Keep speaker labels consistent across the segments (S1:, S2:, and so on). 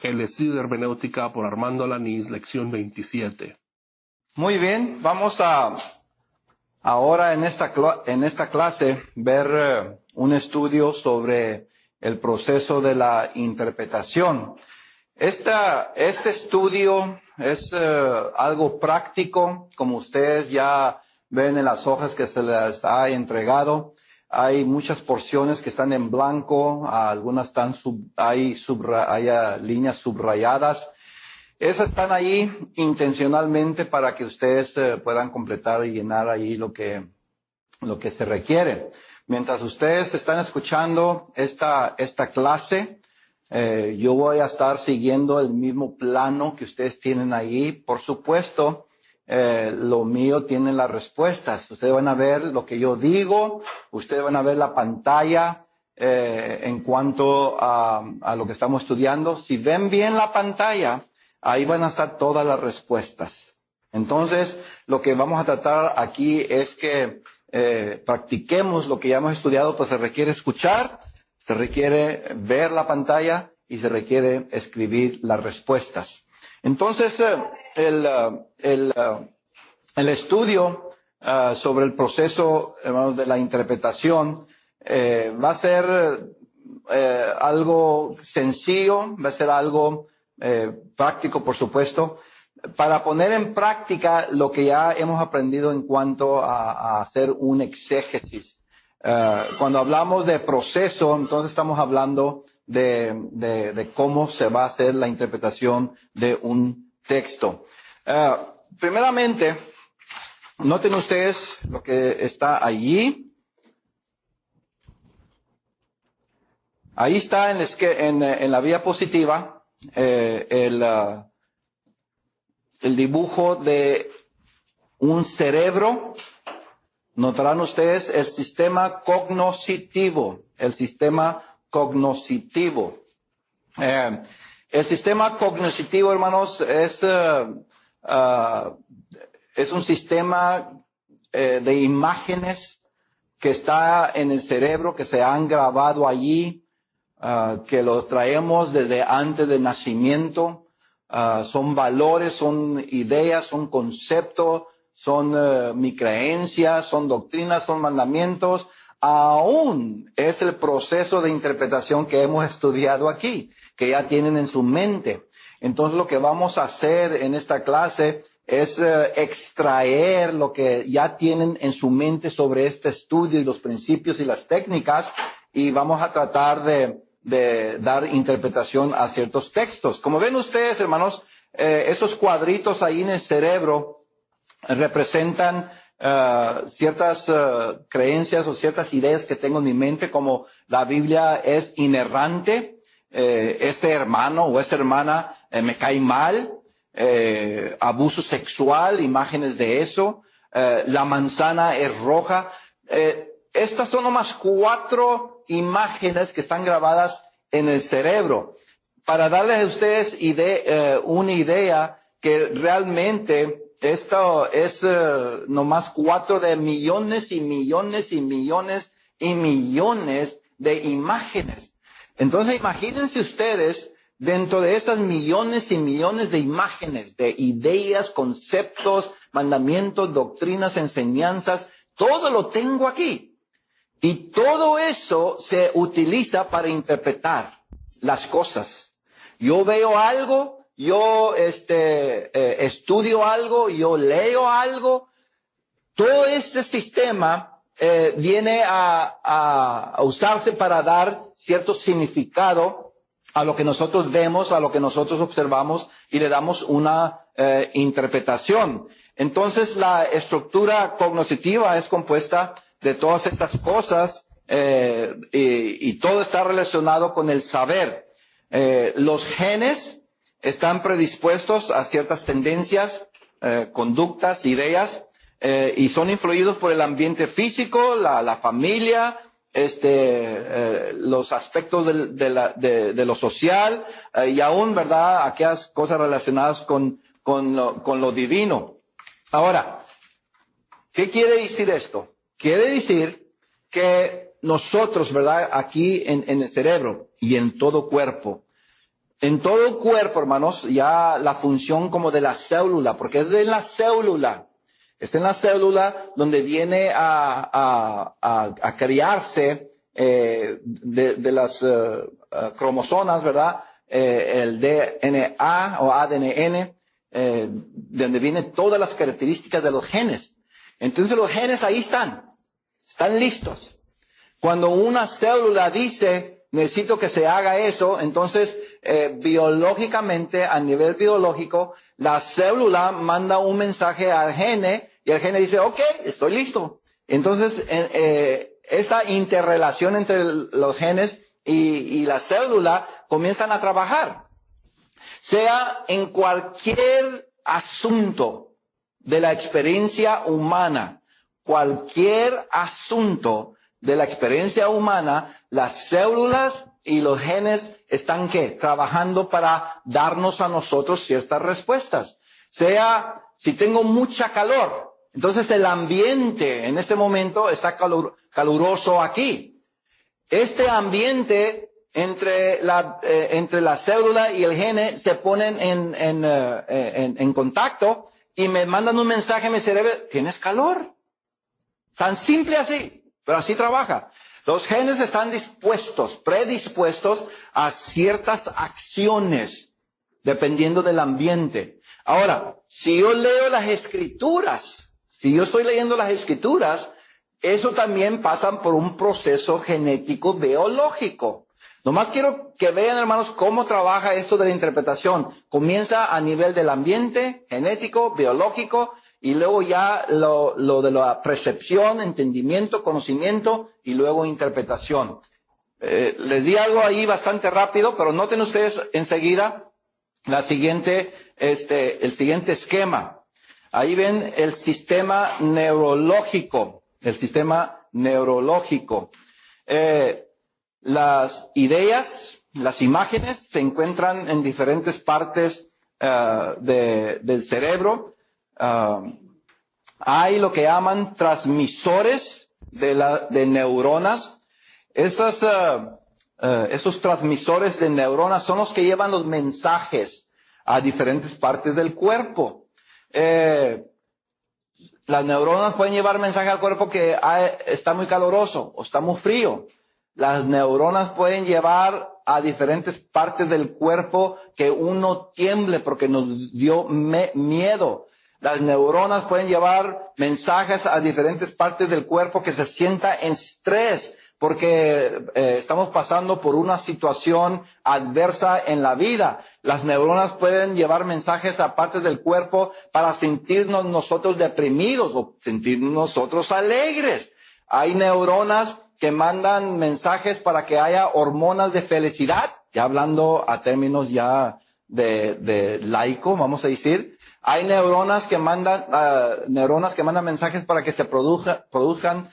S1: El estudio de hermenéutica por Armando Alanís, lección 27.
S2: Muy bien, vamos a ahora en esta clase ver un estudio sobre el proceso de la interpretación. Este estudio es algo práctico, como ustedes ya ven en las hojas que se les ha entregado. Hay muchas porciones que están en blanco, algunas están hay líneas subrayadas. Esas están ahí intencionalmente para que ustedes puedan completar y llenar ahí lo que se requiere. Mientras ustedes están escuchando esta clase, yo voy a estar siguiendo el mismo plano que ustedes tienen ahí. Por supuesto, lo mío tiene las respuestas. Ustedes van a ver lo que yo digo, ustedes van a ver la pantalla en cuanto a lo que estamos estudiando. Si ven bien la pantalla, ahí van a estar todas las respuestas. Entonces, lo que vamos a tratar aquí es que practiquemos lo que ya hemos estudiado, pues se requiere escuchar, se requiere ver la pantalla y se requiere escribir las respuestas. Entonces, el estudio sobre el proceso, hermanos, de la interpretación va a ser algo sencillo, va a ser algo práctico, por supuesto, para poner en práctica lo que ya hemos aprendido en cuanto a hacer un exégesis. Cuando hablamos de proceso, entonces estamos hablando de cómo se va a hacer la interpretación de un texto. Primeramente, noten ustedes lo que está allí. Ahí está en la diapositiva el dibujo de un cerebro. Notarán ustedes el sistema cognoscitivo. El sistema cognoscitivo, hermanos, es un sistema de imágenes que está en el cerebro, que se han grabado allí, que los traemos desde antes del nacimiento. Son valores, son ideas, son conceptos, son mi creencias, son doctrinas, son mandamientos. Aún es el proceso de interpretación que hemos estudiado aquí, que ya tienen en su mente. Entonces lo que vamos a hacer en esta clase es extraer lo que ya tienen en su mente sobre este estudio y los principios y las técnicas, y vamos a tratar de dar interpretación a ciertos textos. Como ven ustedes, hermanos, esos cuadritos ahí en el cerebro representan ciertas creencias o ciertas ideas que tengo en mi mente, como la Biblia es inerrante, ese hermano o esa hermana me cae mal, abuso sexual, imágenes de eso, la manzana es roja. Estas son nomás 4 imágenes que están grabadas en el cerebro, para darles a ustedes una idea que realmente esto es nomás 4 de millones y millones y millones y millones de imágenes. Entonces imagínense ustedes, dentro de esas millones y millones de imágenes, de ideas, conceptos, mandamientos, doctrinas, enseñanzas, todo lo tengo aquí. Y todo eso se utiliza para interpretar las cosas. Yo veo algo, yo estudio algo, yo leo algo. Todo ese sistema viene a usarse para dar cierto significado a lo que nosotros vemos, a lo que nosotros observamos, y le damos una interpretación. Entonces la estructura cognoscitiva es compuesta de todas estas cosas y todo está relacionado con el saber. Los genes están predispuestos a ciertas tendencias, conductas, ideas, y son influidos por el ambiente físico, la familia, los aspectos de lo social, y aún, ¿verdad?, aquellas cosas relacionadas con lo divino. Ahora, ¿qué quiere decir esto? Quiere decir que nosotros, ¿verdad?, aquí en el cerebro y en todo cuerpo, en todo el cuerpo, hermanos, ya la función como de la célula, porque es en la célula. Es en la célula donde viene a criarse de las cromosomas, ¿verdad? El DNA o ADN, donde vienen todas las características de los genes. Entonces los genes ahí están listos. Cuando una célula dice, necesito que se haga eso, entonces biológicamente, a nivel biológico, la célula manda un mensaje al gene y el gene dice, ok, estoy listo. Entonces, esa interrelación entre los genes y la célula comienzan a trabajar. Sea en cualquier asunto de la experiencia humana, cualquier asunto de la experiencia humana, las células y los genes están ¿qué? Trabajando para darnos a nosotros ciertas respuestas. Sea, si tengo mucha calor, entonces el ambiente en este momento está caluroso aquí. Este ambiente entre la célula y el gene se ponen en contacto y me mandan un mensaje a mi cerebro, ¿tienes calor? Tan simple así, pero así trabaja. Los genes están predispuestos a ciertas acciones, dependiendo del ambiente. Ahora, si yo leo las escrituras, si yo estoy leyendo las escrituras, eso también pasa por un proceso genético biológico. Nomás quiero que vean, hermanos, cómo trabaja esto de la interpretación. Comienza a nivel del ambiente, genético, biológico, y luego ya lo de la percepción, entendimiento, conocimiento, y luego interpretación. Les di algo ahí bastante rápido, pero noten ustedes enseguida el siguiente esquema. Ahí ven el sistema neurológico. Las ideas, las imágenes se encuentran en diferentes partes del cerebro. Hay lo que llaman transmisores de neuronas. Esos transmisores de neuronas son los que llevan los mensajes a diferentes partes del cuerpo. Las neuronas pueden llevar mensaje al cuerpo que está muy caluroso o está muy frío. Las neuronas pueden llevar a diferentes partes del cuerpo que uno tiemble porque nos dio miedo. Las neuronas pueden llevar mensajes a diferentes partes del cuerpo que se sienta en estrés porque estamos pasando por una situación adversa en la vida. Las neuronas pueden llevar mensajes a partes del cuerpo para sentirnos nosotros deprimidos o sentirnos nosotros alegres. Hay neuronas que mandan mensajes para que haya hormonas de felicidad, ya hablando a términos ya de laico, vamos a decir. Hay neuronas que mandan mensajes para que se produzcan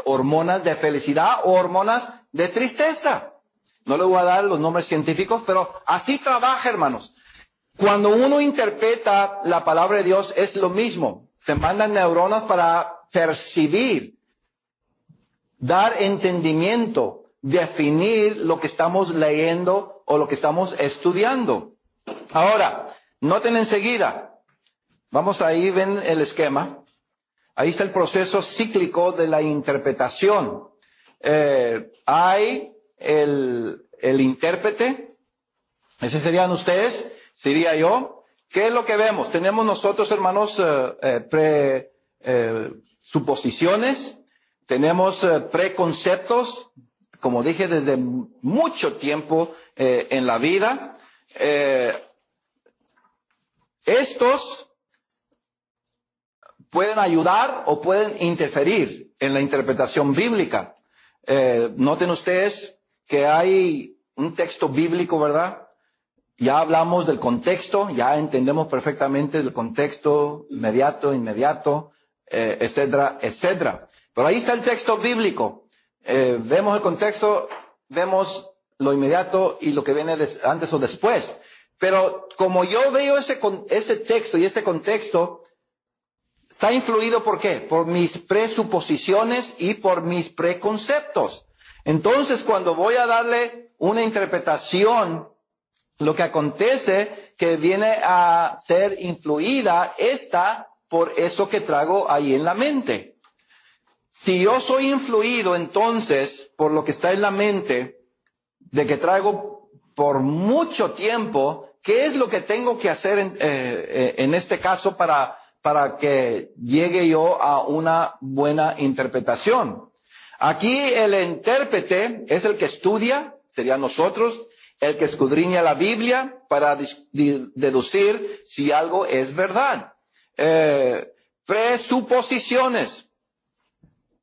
S2: hormonas de felicidad o hormonas de tristeza. No le voy a dar los nombres científicos, pero así trabaja, hermanos. Cuando uno interpreta la palabra de Dios es lo mismo. Se mandan neuronas para percibir, dar entendimiento, definir lo que estamos leyendo o lo que estamos estudiando. Ahora, noten enseguida, ahí ven el esquema. Ahí está el proceso cíclico de la interpretación. Hay el intérprete, ese serían ustedes, sería yo. ¿Qué es lo que vemos? Tenemos nosotros, hermanos, suposiciones, tenemos preconceptos, como dije, desde mucho tiempo en la vida. Estos pueden ayudar o pueden interferir en la interpretación bíblica. Noten ustedes que hay un texto bíblico, ¿verdad? Ya hablamos del contexto, ya entendemos perfectamente el contexto inmediato, etcétera, etcétera. Pero ahí está el texto bíblico. Vemos el contexto, vemos lo inmediato y lo que viene antes o después. Pero como yo veo ese texto y ese contexto, está influido ¿por qué? Por mis presuposiciones y por mis preconceptos. Entonces, cuando voy a darle una interpretación, lo que acontece que viene a ser influida por eso que traigo ahí en la mente. Si yo soy influido entonces por lo que está en la mente, de que traigo por mucho tiempo, ¿qué es lo que tengo que hacer en este caso para que llegue yo a una buena interpretación? Aquí el intérprete es el que estudia, sería nosotros, el que escudriña la Biblia para deducir si algo es verdad. Presuposiciones.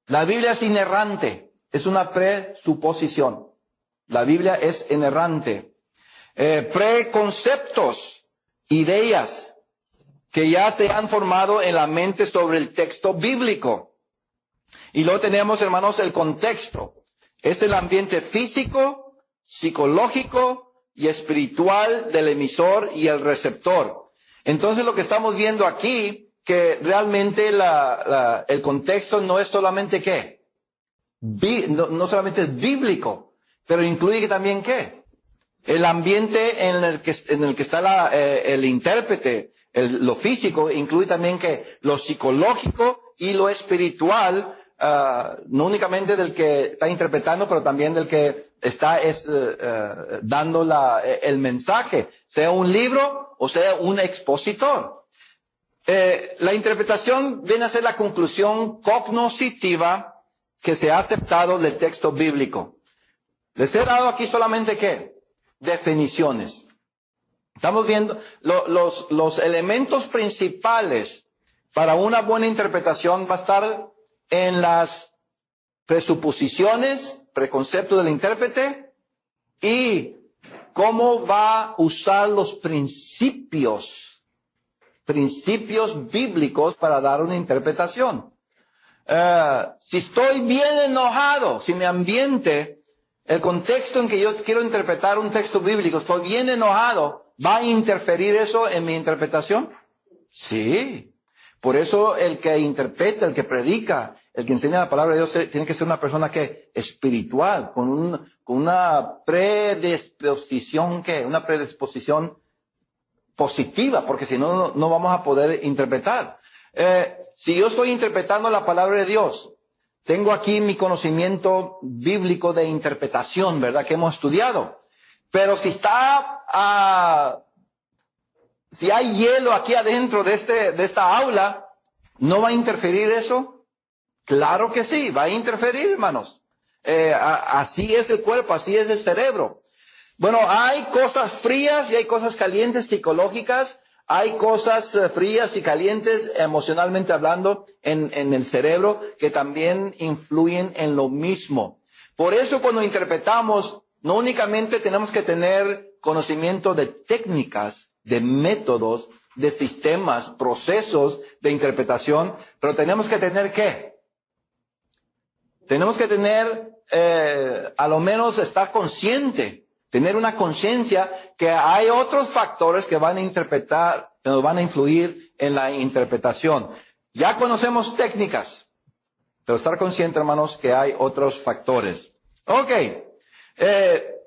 S2: La Biblia es inerrante, es una presuposición. La Biblia es inerrante. Preconceptos, ideas que ya se han formado en la mente sobre el texto bíblico. Y luego tenemos, hermanos, el contexto. Es el ambiente físico, psicológico y espiritual del emisor y el receptor. Entonces lo que estamos viendo aquí, que realmente el contexto no es solamente ¿qué? No solamente es bíblico, pero incluye también ¿qué? El ambiente en el que está el intérprete, lo físico, incluye también ¿qué? Lo psicológico y lo espiritual, no únicamente del que está interpretando, pero también del que está dando el mensaje, sea un libro o sea un expositor. La interpretación viene a ser la conclusión cognoscitiva que se ha aceptado del texto bíblico. Les he dado aquí solamente ¿qué? Definiciones. Estamos viendo los elementos principales para una buena interpretación va a estar en las presuposiciones, preconceptos del intérprete y cómo va a usar los principios bíblicos para dar una interpretación. Si estoy bien enojado, si mi ambiente, el contexto en que yo quiero interpretar un texto bíblico, estoy bien enojado, ¿va a interferir eso en mi interpretación? Sí. Por eso el que interpreta, el que predica, el que enseña la palabra de Dios tiene que ser una persona que espiritual, con una predisposición una predisposición positiva, porque si no, no vamos a poder interpretar. Si yo estoy interpretando la palabra de Dios, tengo aquí mi conocimiento bíblico de interpretación, ¿verdad? Que hemos estudiado. Pero si si hay hielo aquí adentro de esta aula, ¿no va a interferir eso? Claro que sí, va a interferir, hermanos. Así es el cuerpo, así es el cerebro. Bueno, hay cosas frías y hay cosas calientes psicológicas, hay cosas frías y calientes emocionalmente hablando en el cerebro que también influyen en lo mismo. Por eso cuando interpretamos, no únicamente tenemos que tener conocimiento de técnicas, de métodos, de sistemas, procesos de interpretación, pero tenemos que tener ¿qué? Tenemos que tener, a lo menos estar consciente, tener una conciencia que hay otros factores que van a influir en la interpretación. Ya conocemos técnicas, pero estar consciente, hermanos, que hay otros factores. Ok,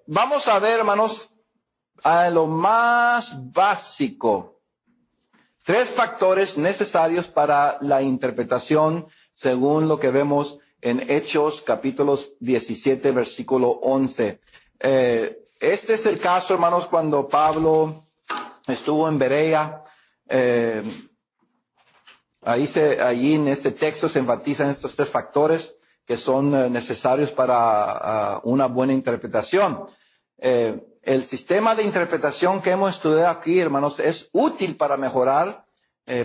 S2: vamos a ver, hermanos, a lo más básico. 3 factores necesarios para la interpretación según lo que vemos en Hechos capítulos 17 versículo 11. Este es el caso, hermanos, cuando Pablo estuvo en Berea. Allí en este texto se enfatizan estos 3 factores que son necesarios para una buena interpretación. El sistema de interpretación que hemos estudiado aquí, hermanos, es útil para mejorar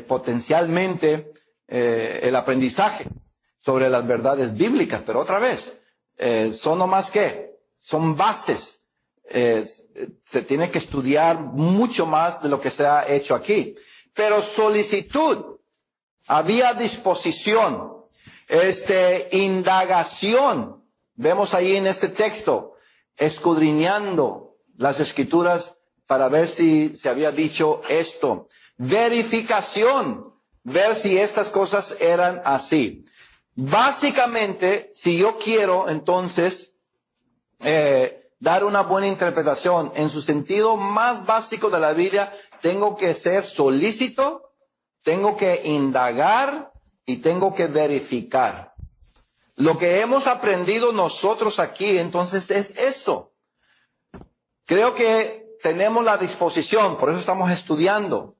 S2: potencialmente el aprendizaje sobre las verdades bíblicas, pero otra vez, son nomás ¿qué? Son bases. Se tiene que estudiar mucho más de lo que se ha hecho aquí. Pero solicitud, había disposición, indagación, vemos ahí en este texto, escudriñando las escrituras para ver si se había dicho esto. Verificación, ver si estas cosas eran así. Básicamente, si yo quiero entonces dar una buena interpretación. En su sentido más básico de la Biblia, tengo que ser solícito, tengo que indagar y tengo que verificar. Lo que hemos aprendido nosotros aquí, entonces, es eso. Creo que tenemos la disposición, por eso estamos estudiando.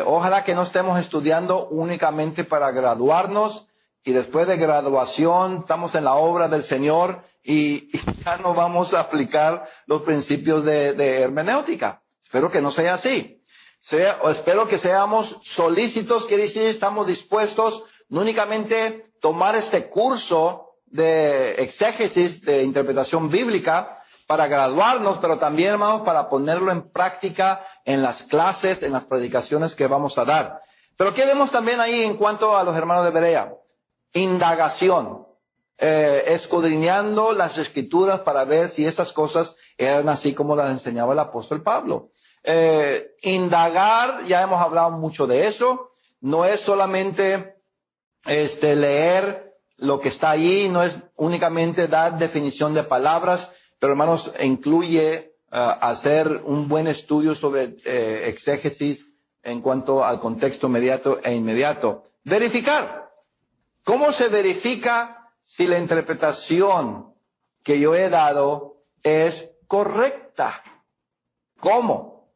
S2: Ojalá que no estemos estudiando únicamente para graduarnos y después de graduación estamos en la obra del Señor y ya no vamos a aplicar los principios de hermenéutica. Espero que no sea así. Espero que seamos solícitos, quiere decir estamos dispuestos no únicamente tomar este curso de exégesis, de interpretación bíblica, para graduarnos, pero también, hermanos, para ponerlo en práctica en las clases, en las predicaciones que vamos a dar. Pero ¿qué vemos también ahí en cuanto a los hermanos de Berea? Indagación, escudriñando las escrituras para ver si esas cosas eran así como las enseñaba el apóstol Pablo. Indagar, ya hemos hablado mucho de eso, no es solamente leer lo que está ahí, no es únicamente dar definición de palabras, pero hermanos, incluye hacer un buen estudio sobre exégesis en cuanto al contexto inmediato e inmediato. Verificar. ¿Cómo se verifica si la interpretación que yo he dado es correcta? ¿Cómo?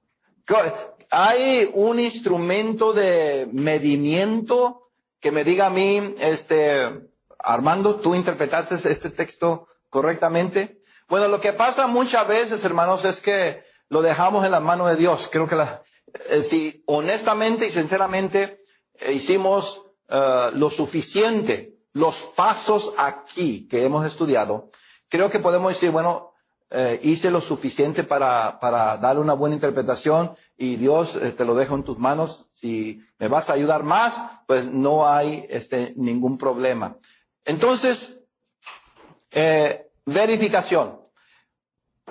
S2: ¿Hay un instrumento de medimiento que me diga a mí, Armando, tú interpretaste este texto correctamente? Bueno, lo que pasa muchas veces, hermanos, es que lo dejamos en las manos de Dios. Creo que si honestamente y sinceramente hicimos lo suficiente, los pasos aquí que hemos estudiado, creo que podemos decir, bueno, hice lo suficiente para darle una buena interpretación y Dios te lo dejo en tus manos. Si me vas a ayudar más, pues no hay ningún problema. Entonces, verificación.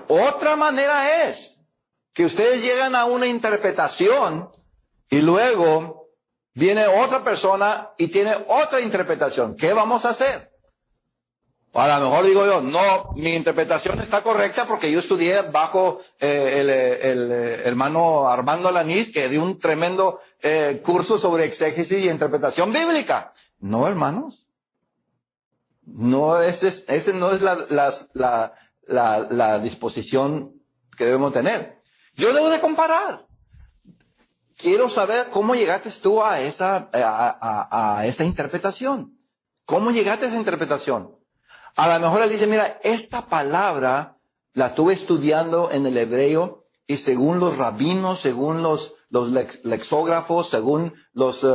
S2: Otra manera es que ustedes llegan a una interpretación y luego viene otra persona y tiene otra interpretación. ¿Qué vamos a hacer? A lo mejor digo yo, no, mi interpretación está correcta porque yo estudié bajo el hermano Armando Alanís, que dio un tremendo curso sobre exégesis y interpretación bíblica. No, hermanos. No, ese no es la disposición que debemos tener. Yo debo de comparar. Quiero saber cómo llegaste tú a esa interpretación. ¿Cómo llegaste a esa interpretación? A lo mejor él dice, mira, esta palabra la estuve estudiando en el hebreo y según los rabinos, según los lexógrafos, según los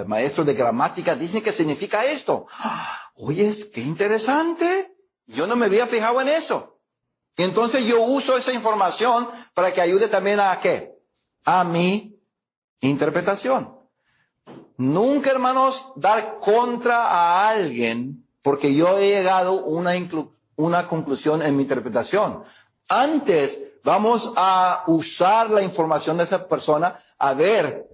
S2: maestros de gramática, dicen que significa esto. Oye, qué interesante. Yo no me había fijado en eso. Y entonces yo uso esa información para que ayude también a ¿qué? A mi interpretación. Nunca, hermanos, dar contra a alguien porque yo he llegado a una conclusión en mi interpretación. Antes, vamos a usar la información de esa persona a ver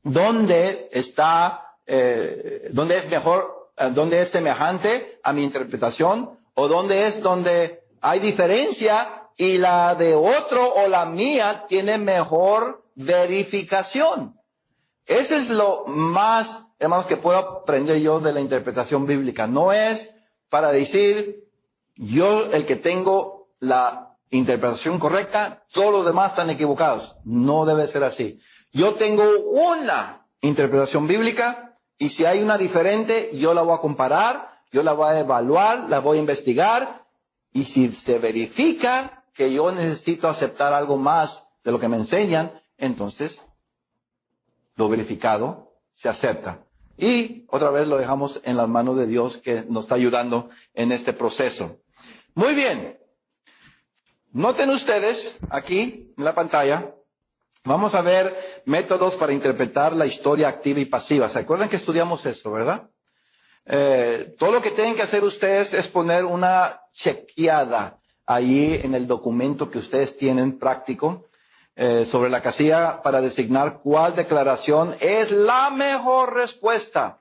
S2: dónde está, dónde es mejor, dónde es semejante a mi interpretación o dónde es donde hay diferencia y la de otro o la mía tiene mejor verificación. Ese es lo más, hermanos, que puedo aprender yo de la interpretación bíblica. No es para decir yo el que tengo la interpretación correcta, todos los demás están equivocados. No debe ser así. Yo tengo una interpretación bíblica y si hay una diferente, yo la voy a comparar, yo la voy a evaluar, la voy a investigar y si se verifica que yo necesito aceptar algo más de lo que me enseñan, entonces lo verificado se acepta. Y otra vez lo dejamos en las manos de Dios que nos está ayudando en este proceso. Muy bien. Noten ustedes aquí en la pantalla, vamos a ver métodos para interpretar la historia activa y pasiva. ¿Se acuerdan que estudiamos esto, verdad? Todo lo que tienen que hacer ustedes es poner una chequeada ahí en el documento que ustedes tienen práctico sobre la casilla para designar cuál declaración es la mejor respuesta.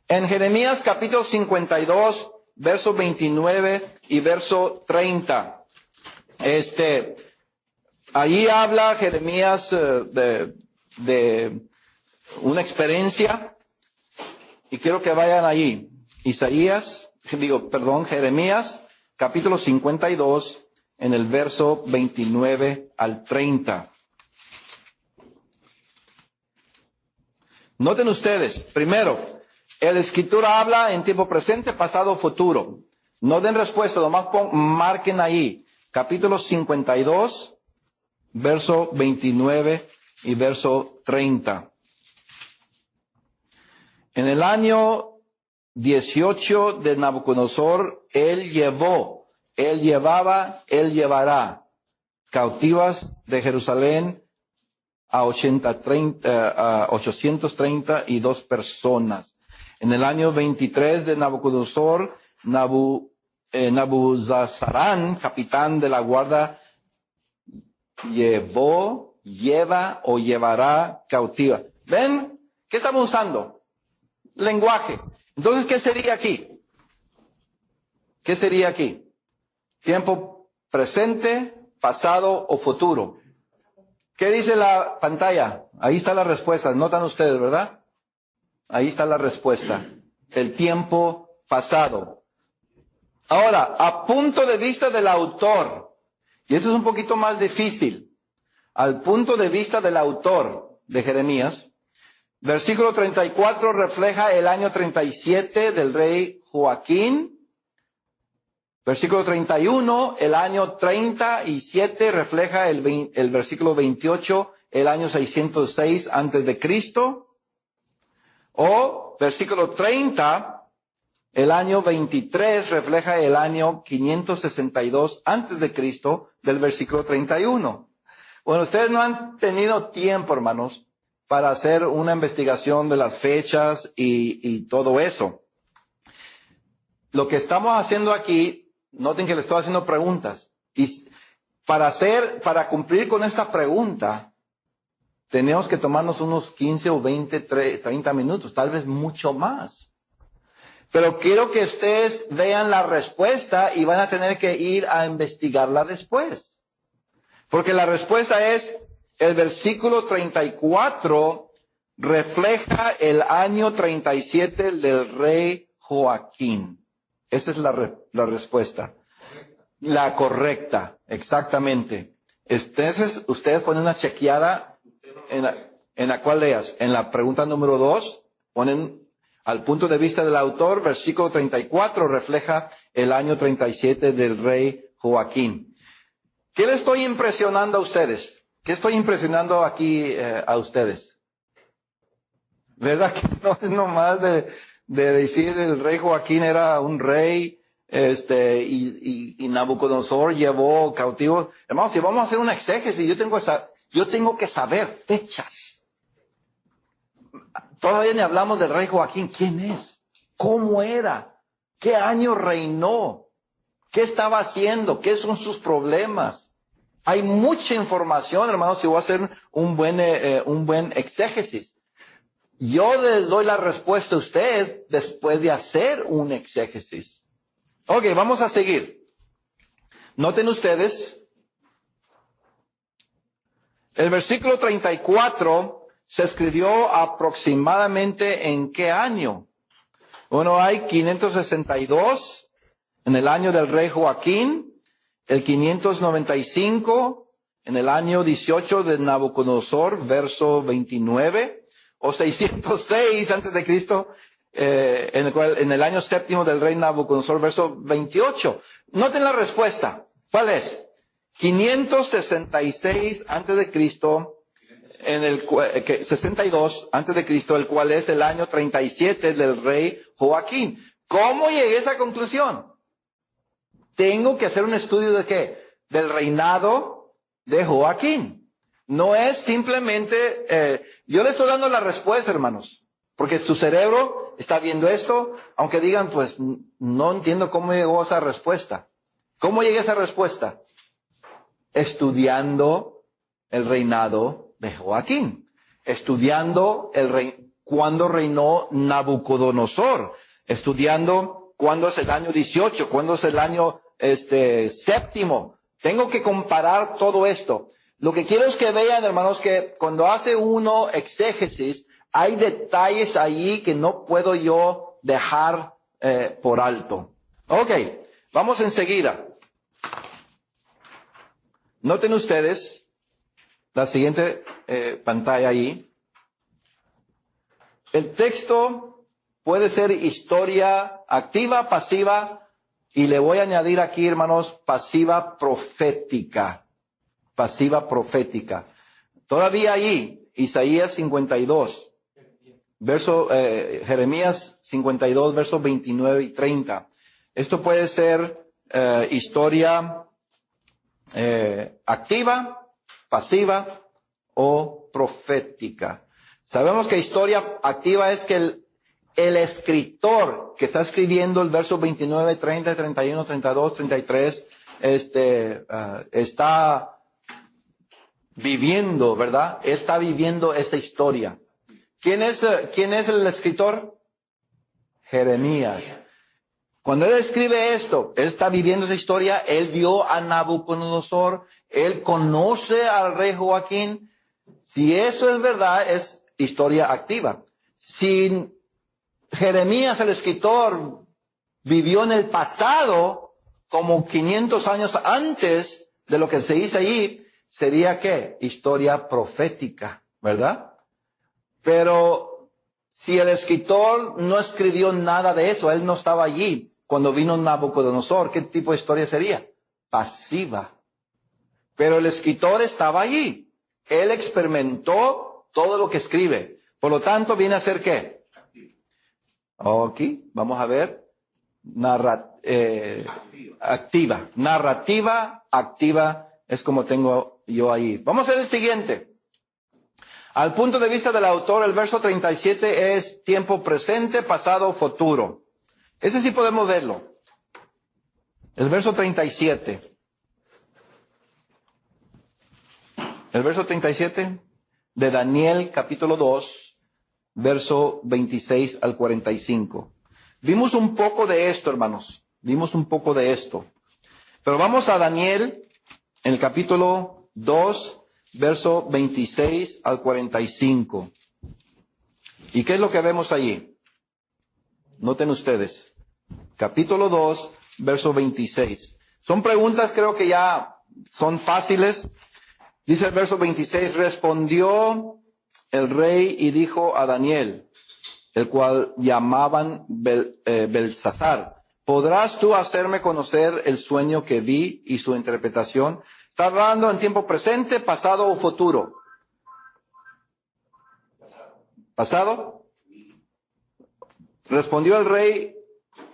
S2: En Jeremías capítulo 52, verso 29 y verso 30. Ahí habla Jeremías de una experiencia, y quiero que vayan allí. Jeremías, capítulo 52, en el verso 29 al 30. Noten ustedes, primero, la escritura habla en tiempo presente, pasado, futuro. No den respuesta, nomás marquen ahí. Capítulo 52, verso 29 y verso 30. En el año 18 de Nabucodonosor, él llevará cautivas de Jerusalén a 832 personas. En el año 23 de Nabucodonosor, Nabuzazarán, capitán de la guardia, llevará cautiva. ¿Ven? ¿Qué estamos usando? Lenguaje. Entonces, ¿qué sería aquí? ¿Qué sería aquí? ¿Tiempo presente, pasado o futuro? ¿Qué dice la pantalla? Ahí está la respuesta. Notan ustedes, ¿verdad? Ahí está la respuesta. El tiempo pasado. Ahora, a punto de vista del autor, y esto es un poquito más difícil, al punto de vista del autor de Jeremías, versículo 34 refleja el año 37 del rey Joaquín. Versículo 31, el año 37 refleja el versículo 28, el año 606 antes de Cristo. O versículo 30, el año 23 refleja el año 562 antes de Cristo del versículo 31. Bueno, ustedes no han tenido tiempo, hermanos, para hacer una investigación de las fechas y todo eso. Lo que estamos haciendo aquí, noten que le estoy haciendo preguntas. Y para cumplir con esta pregunta, tenemos que tomarnos unos 15 o 20, 30 minutos, tal vez mucho más. Pero quiero que ustedes vean la respuesta y van a tener que ir a investigarla después. Porque la respuesta es, el versículo 34 refleja el año 37 del rey Joaquín. Esa es la respuesta. La correcta, exactamente. Entonces, ustedes ponen una chequeada en la cual leas. En la pregunta número 2, ponen al punto de vista del autor, versículo 34 refleja el año 37 del rey Joaquín. ¿Qué le estoy impresionando a ustedes? ¿Qué estoy impresionando aquí a ustedes? ¿Verdad que no es nomás de decir el rey Joaquín era un rey, y Nabucodonosor llevó cautivos? Hermanos, si vamos a hacer una exégesis, yo tengo que saber fechas. Todavía ni hablamos del rey Joaquín. ¿Quién es? ¿Cómo era? ¿Qué año reinó? ¿Qué estaba haciendo? ¿Qué son sus problemas? Hay mucha información, hermanos, si voy a hacer un buen exégesis. Yo les doy la respuesta a ustedes después de hacer un exégesis. Ok, vamos a seguir. Noten ustedes, el versículo 34 se escribió aproximadamente ¿en qué año? Bueno, hay 562 en el año del rey Joaquín, el 595 en el año 18 de Nabucodonosor, verso 29, o 606 antes de Cristo, en el año séptimo del rey Nabucodonosor, verso 28. Noten la respuesta. ¿Cuál es? 566 antes de Cristo, 62 antes de Cristo, el cual es el año 37 del rey Joaquín. ¿Cómo llegué a esa conclusión? Tengo que hacer un estudio de ¿qué? Del reinado de Joaquín. No es simplemente, yo le estoy dando la respuesta, hermanos, porque su cerebro está viendo esto, aunque digan, pues, no entiendo cómo llegó a esa respuesta. ¿Cómo llegué a esa respuesta? Estudiando el reinado de Joaquín. Estudiando cuando reinó Nabucodonosor. Estudiando ¿Cuándo es el año 18? ¿Cuándo es el año séptimo? Tengo que comparar todo esto. Lo que quiero es que vean, hermanos, que cuando hace uno exégesis, hay detalles allí que no puedo yo dejar por alto. Ok, vamos enseguida. Noten ustedes la siguiente pantalla ahí. El texto puede ser historia activa, pasiva, y le voy a añadir aquí, hermanos, pasiva profética. Pasiva profética. Todavía ahí, Isaías 52, Jeremías 52, versos 29 y 30. Esto puede ser historia activa, pasiva o profética. Sabemos que historia activa es que el escritor que está escribiendo el verso 29, 30, 31, 32, 33, está viviendo, ¿verdad? Está viviendo esta historia. ¿Quién es el escritor? Jeremías. Cuando él escribe esto, él está viviendo esa historia, él vio a Nabucodonosor, él conoce al rey Joaquín. Si eso es verdad, es historia activa. Si Jeremías, el escritor, vivió en el pasado, como 500 años antes de lo que se dice allí, sería ¿qué? Historia profética, ¿verdad? Pero si el escritor no escribió nada de eso, él no estaba allí cuando vino Nabucodonosor, ¿qué tipo de historia sería? Pasiva. Pero el escritor estaba allí. Él experimentó todo lo que escribe. Por lo tanto, viene a ser ¿qué? Aquí, vamos a ver. Activa. Narrativa activa es como tengo yo ahí. Vamos a ver el siguiente. Al punto de vista del autor, el verso 37 es tiempo presente, pasado, futuro. Ese sí podemos verlo. El verso 37. El verso 37 de Daniel, capítulo 2, verso 26 al 45. Vimos un poco de esto, hermanos. Vimos un poco de esto. Pero vamos a Daniel, en el capítulo 2, verso 26 al 45. ¿Y qué es lo que vemos allí? Noten ustedes. Capítulo 2, verso 26. Son preguntas, creo que ya son fáciles. Dice el verso 26, respondió el rey y dijo a Daniel, el cual llamaban Belsasar, ¿podrás tú hacerme conocer el sueño que vi y su interpretación? Está hablando en tiempo presente, pasado o futuro. ¿Pasado? Respondió el rey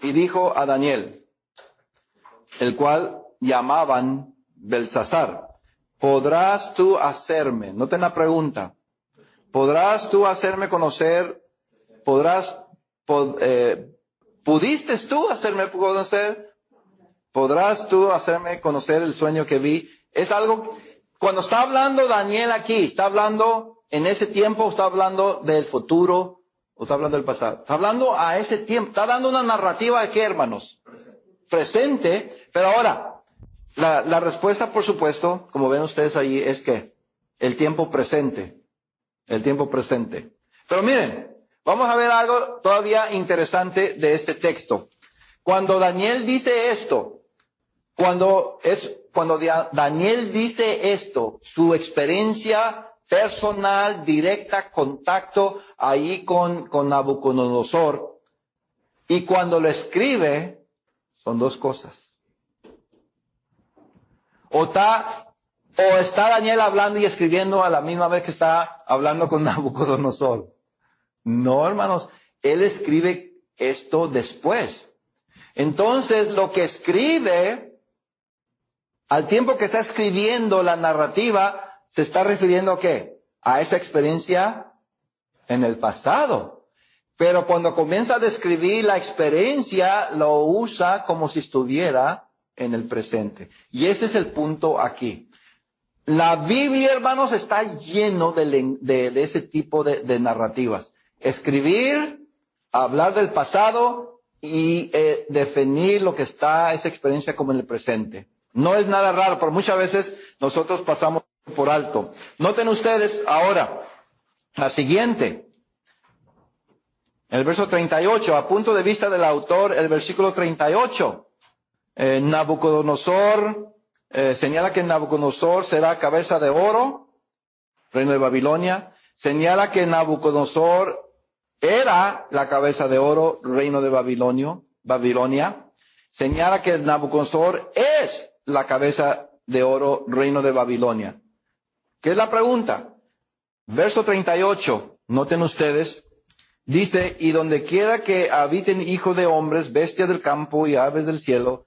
S2: y dijo a Daniel, el cual llamaban Belsasar, ¿podrás tú hacerme? Noten la pregunta. ¿Podrás tú hacerme conocer? ¿Pudiste tú hacerme conocer? ¿Podrás tú hacerme conocer el sueño que vi? Es algo, cuando está hablando Daniel aquí, está hablando en ese tiempo, está hablando del futuro, o está hablando del pasado. Está hablando a ese tiempo, está dando una narrativa de qué, hermanos? Presente, pero ahora, la respuesta, por supuesto, como ven ustedes ahí, es que el tiempo presente. El tiempo presente. Pero miren, vamos a ver algo todavía interesante de este texto. Cuando Daniel dice esto, cuando Daniel dice esto, su experiencia personal, directa, contacto ahí con Nabucodonosor, y cuando lo escribe, son dos cosas. O está Daniel hablando y escribiendo a la misma vez que está hablando con Nabucodonosor. No, hermanos, él escribe esto después. Entonces, lo que escribe, al tiempo que está escribiendo la narrativa, se está refiriendo ¿a qué? A esa experiencia en el pasado. Pero cuando comienza a describir la experiencia, lo usa como si estuviera en el presente. Y ese es el punto aquí. La Biblia, hermanos, está lleno de ese tipo de narrativas. Escribir, hablar del pasado y definir lo que está esa experiencia como en el presente. No es nada raro, pero muchas veces nosotros pasamos por alto. Noten ustedes ahora la siguiente. El verso 38, a punto de vista del autor, el versículo 38. Nabucodonosor señala que Nabucodonosor será cabeza de oro, reino de Babilonia. Señala que Nabucodonosor era la cabeza de oro, reino de Babilonia. Señala que Nabucodonosor es la cabeza de oro, reino de Babilonia. ¿Qué es la pregunta? Verso 38, noten ustedes, dice, y donde quiera que habiten hijos de hombres, bestias del campo y aves del cielo,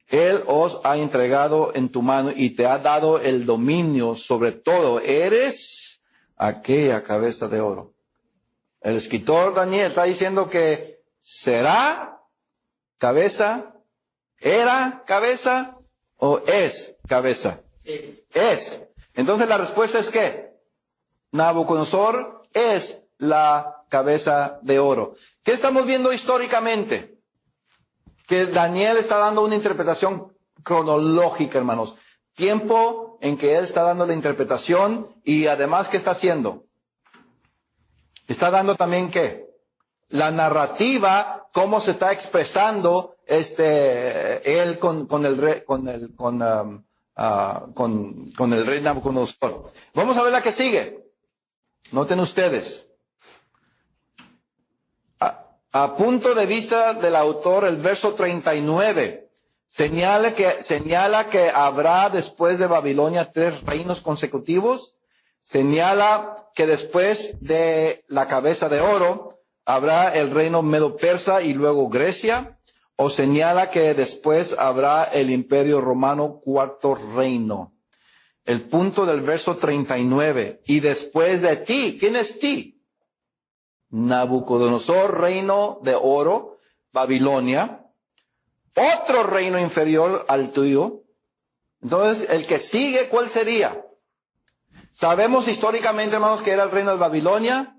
S2: Él os ha entregado en tu mano y te ha dado el dominio sobre todo. Eres aquella cabeza de oro. El escritor Daniel está diciendo que será cabeza, era cabeza o es cabeza. Es. Entonces la respuesta es ¿qué? Nabucodonosor es la cabeza de oro. ¿Qué estamos viendo históricamente? Que Daniel está dando una interpretación cronológica, hermanos. Tiempo en que él está dando la interpretación y además, ¿qué está haciendo? Está dando también ¿qué? La narrativa, cómo se está expresando él con el rey Nabucodonosor. Vamos a ver la que sigue. Noten ustedes. A punto de vista del autor, el verso 39 señala que habrá después de Babilonia 3 reinos consecutivos. Señala que después de la cabeza de oro habrá el reino medo-persa y luego Grecia. O señala que después habrá el imperio romano, cuarto reino. El punto del verso 39. Y después de ti, ¿quién es ti? Nabucodonosor, reino de oro, Babilonia, otro reino inferior al tuyo. Entonces, el que sigue, ¿cuál sería? Sabemos históricamente, hermanos, que era el reino de Babilonia,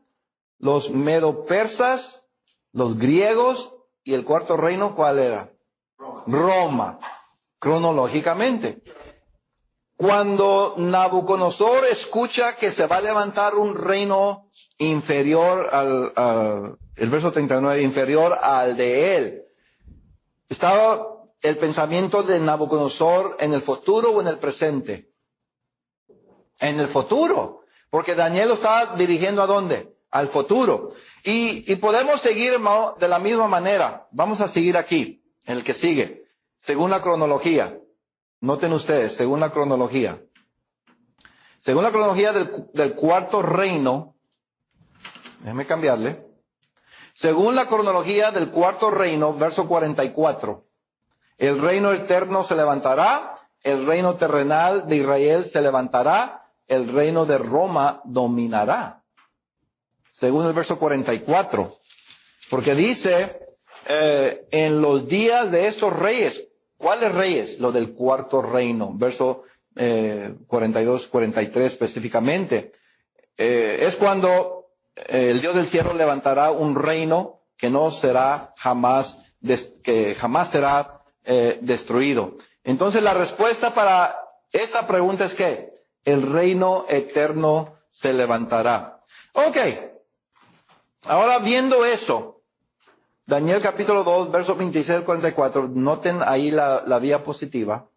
S2: los medo-persas, los griegos, y el cuarto reino, ¿cuál era? Roma, cronológicamente. Cuando Nabucodonosor escucha que se va a levantar un reino inferior el verso 39, inferior al de él, ¿estaba el pensamiento de Nabucodonosor en el futuro o en el presente? En el futuro, porque Daniel lo está dirigiendo ¿a dónde? Al futuro. Y podemos seguir, hermano, de la misma manera. Vamos a seguir aquí, en el que sigue, según la cronología. Noten ustedes, según la cronología. Según la cronología del cuarto reino, déjenme cambiarle. Según la cronología del cuarto reino, verso 44. El reino eterno se levantará, el reino terrenal de Israel se levantará, el reino de Roma dominará. Según el verso 44. Porque dice, en los días de esos reyes, ¿cuáles reyes? Lo del cuarto reino, verso 42, 43 específicamente. Es cuando el Dios del cielo levantará un reino que no será jamás, que jamás será destruido. Entonces la respuesta para esta pregunta es que el reino eterno se levantará. Ok. Ahora viendo eso, Daniel capítulo 2, versos 26 al 44, noten ahí la diapositiva.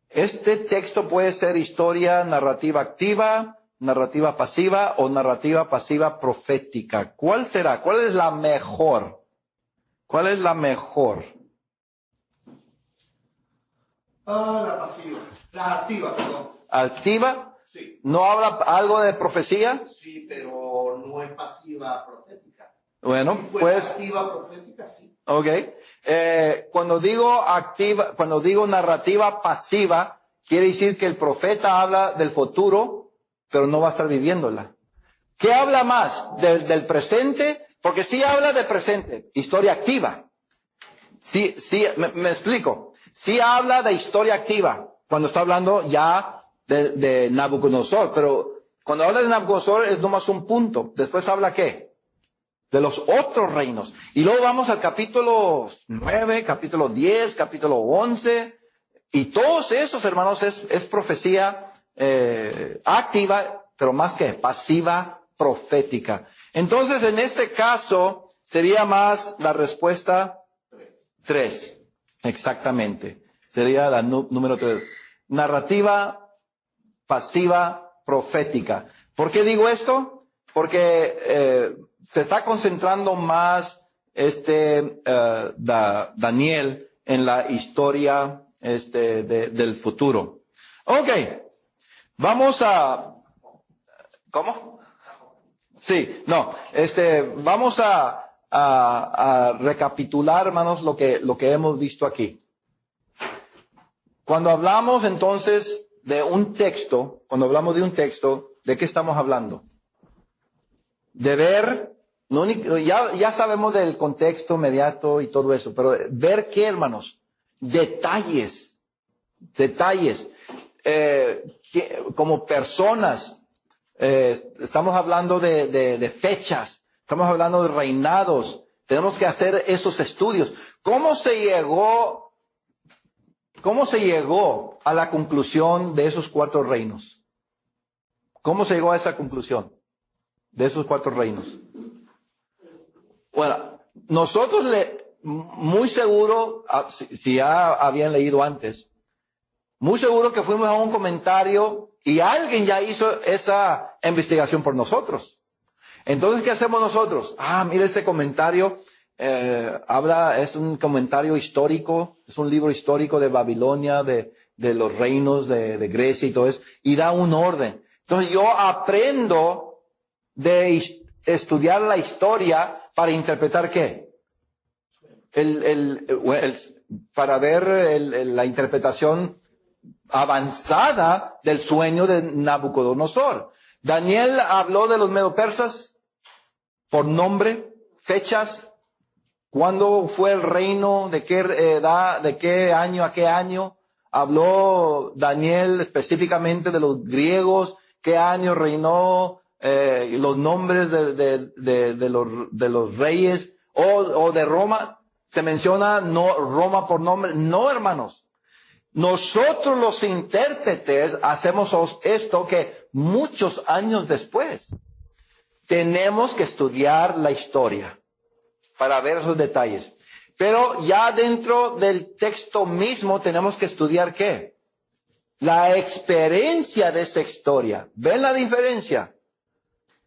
S2: Este texto puede ser historia narrativa activa, narrativa pasiva o narrativa pasiva profética. ¿Cuál será? ¿Cuál es la mejor? ¿Cuál es la mejor?
S3: La pasiva. La activa, perdón.
S2: ¿Activa?
S3: Sí.
S2: ¿No habla algo de profecía?
S3: Sí, pero no es pasiva profética.
S2: Bueno,
S3: Si fuera
S2: pues...
S3: activa profética, sí.
S2: Ok. Cuando digo activa, cuando digo narrativa pasiva, quiere decir que el profeta habla del futuro, pero no va a estar viviéndola. ¿Qué habla más? ¿Del presente? Porque sí habla de presente, historia activa. Sí, me explico. Sí habla de historia activa, cuando está hablando ya de Nabucodonosor, pero cuando habla de Nabucodonosor es nomás un punto. Después habla ¿qué? de los otros reinos. Y luego vamos al capítulo 9, capítulo 10, capítulo 11, y todos esos, hermanos, es profecía activa, pero más que pasiva, profética. Entonces, en este caso, sería más la respuesta 3. Exactamente. Sería la número 3. Narrativa pasiva profética. ¿Por qué digo esto? Porque se está concentrando más Daniel en la historia del futuro. Ok. Vamos a... ¿Cómo? Sí, no. Vamos a recapitular, hermanos, lo que hemos visto aquí. Cuando hablamos entonces de un texto, ¿de qué estamos hablando? De ver, ya sabemos del contexto inmediato y todo eso, pero ver qué, hermanos, detalles, como personas, estamos hablando de fechas, estamos hablando de reinados, tenemos que hacer esos estudios. ¿Cómo se llegó a la conclusión de esos 4 reinos? ¿Cómo se llegó a esa conclusión de esos 4 reinos? Bueno, nosotros muy seguro, si ya habían leído antes, muy seguro que fuimos a un comentario y alguien ya hizo esa investigación por nosotros. Entonces, ¿qué hacemos nosotros? Mira este comentario. Es un comentario histórico, es un libro histórico de Babilonia, de los reinos de Grecia y todo eso, y da un orden. Entonces yo aprendo de estudiar la historia para interpretar ¿qué? Para ver la interpretación avanzada del sueño de Nabucodonosor. Daniel habló de los medo-persas por nombre, fechas, cuándo fue el reino, de qué edad, de qué año a qué año. Habló Daniel específicamente de los griegos, qué año reinó, los nombres de los reyes, o de Roma. Se menciona no Roma por nombre. No, hermanos. Nosotros los intérpretes hacemos esto que muchos años después tenemos que estudiar la historia para ver esos detalles. Pero ya dentro del texto mismo tenemos que estudiar ¿qué? La experiencia de esa historia. ¿Ven la diferencia?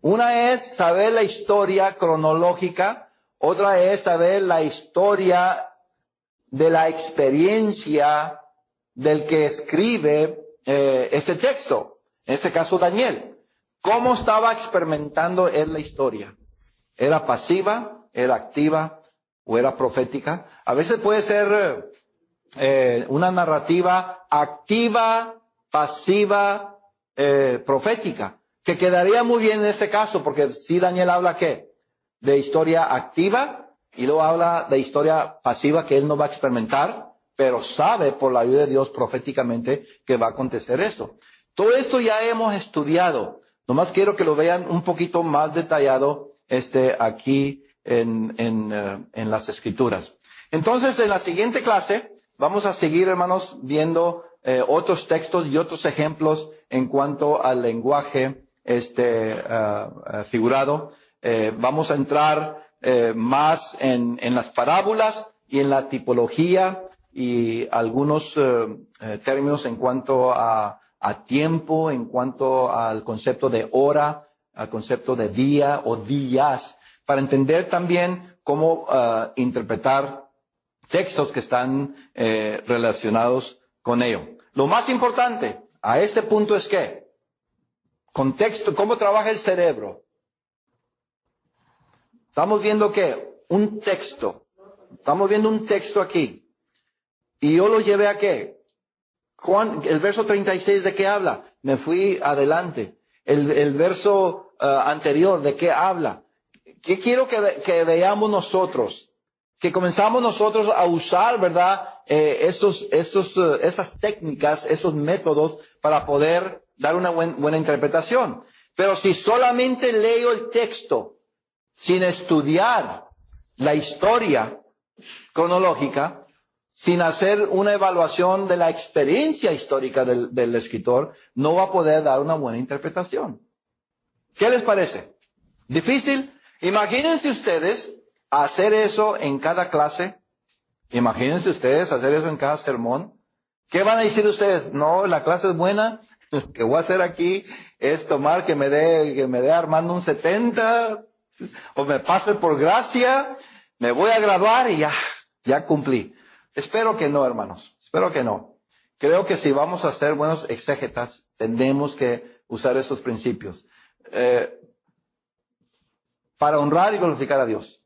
S2: Una es saber la historia cronológica, otra es saber la historia de la experiencia del que escribe este texto. En este caso, Daniel. ¿Cómo estaba experimentando él la historia? ¿Era pasiva? ¿Era activa? ¿O era profética? A veces puede ser una narrativa activa, pasiva, profética, que quedaría muy bien en este caso, porque si Daniel habla ¿qué? De historia activa, y luego habla de historia pasiva que él no va a experimentar, pero sabe por la ayuda de Dios proféticamente que va a acontecer eso. Todo esto ya hemos estudiado. Nomás quiero que lo vean un poquito más detallado aquí en las Escrituras. Entonces, en la siguiente clase vamos a seguir, hermanos, viendo otros textos y otros ejemplos en cuanto al lenguaje figurado. Vamos a entrar más en las parábolas y en la tipología y algunos términos en cuanto a tiempo, en cuanto al concepto de hora, al concepto de día o días, para entender también cómo interpretar textos que están relacionados con ello. Lo más importante a este punto es que contexto, cómo trabaja el cerebro. Estamos viendo que un texto, estamos viendo un texto aquí, y yo lo llevé a qué. El verso 36, ¿de qué habla? Me fui adelante. El verso anterior, ¿de qué habla? ¿Qué quiero que veamos nosotros? Que comenzamos nosotros a usar, ¿verdad? Esas técnicas, esos métodos para poder dar una buena interpretación. Pero si solamente leo el texto sin estudiar la historia cronológica, sin hacer una evaluación de la experiencia histórica del escritor, no va a poder dar una buena interpretación. ¿Qué les parece? ¿Difícil? Imagínense ustedes hacer eso en cada clase. Imagínense ustedes hacer eso en cada sermón. ¿Qué van a decir ustedes? No, la clase es buena. Lo que voy a hacer aquí es tomar que me dé Armando un 70, o me pase por gracia, me voy a graduar y ya cumplí. Espero que no, hermanos. Espero que no. Creo que si vamos a ser buenos exégetas, tenemos que usar esos principios. Para honrar y glorificar a Dios.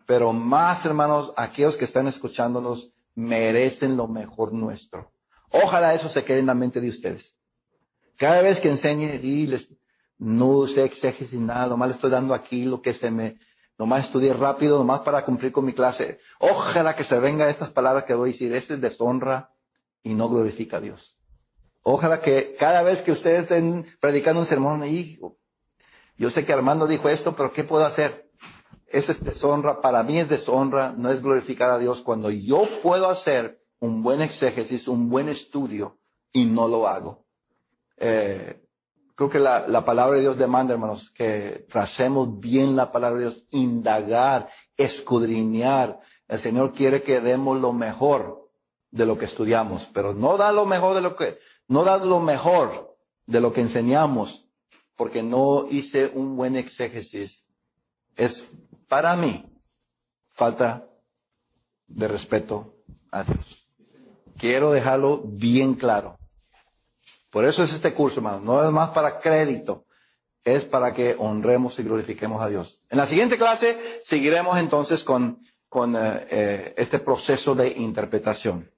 S2: Pero más, hermanos, aquellos que están escuchándonos merecen lo mejor nuestro. Ojalá eso se quede en la mente de ustedes. Cada vez que enseñe no use exégesis nada, nomás le estoy dando aquí lo que nomás estudié rápido, nomás para cumplir con mi clase. Ojalá que se venga estas palabras que voy a decir, es deshonra y no glorifica a Dios. Ojalá que cada vez que ustedes estén predicando un sermón, yo sé que Armando dijo esto, pero ¿qué puedo hacer? Esa es deshonra, para mí es deshonra, no es glorificar a Dios cuando yo puedo hacer un buen exégesis, un buen estudio y no lo hago. Creo que la palabra de Dios demanda, hermanos, que tracemos bien la palabra de Dios, indagar, escudriñar. El Señor quiere que demos lo mejor de lo que estudiamos, pero no da lo mejor de lo que enseñamos, porque no hice un buen exégesis. Es, para mí, falta de respeto a Dios. Quiero dejarlo bien claro. Por eso es este curso, hermano. No es más para crédito. Es para que honremos y glorifiquemos a Dios. En la siguiente clase seguiremos entonces con este proceso de interpretación.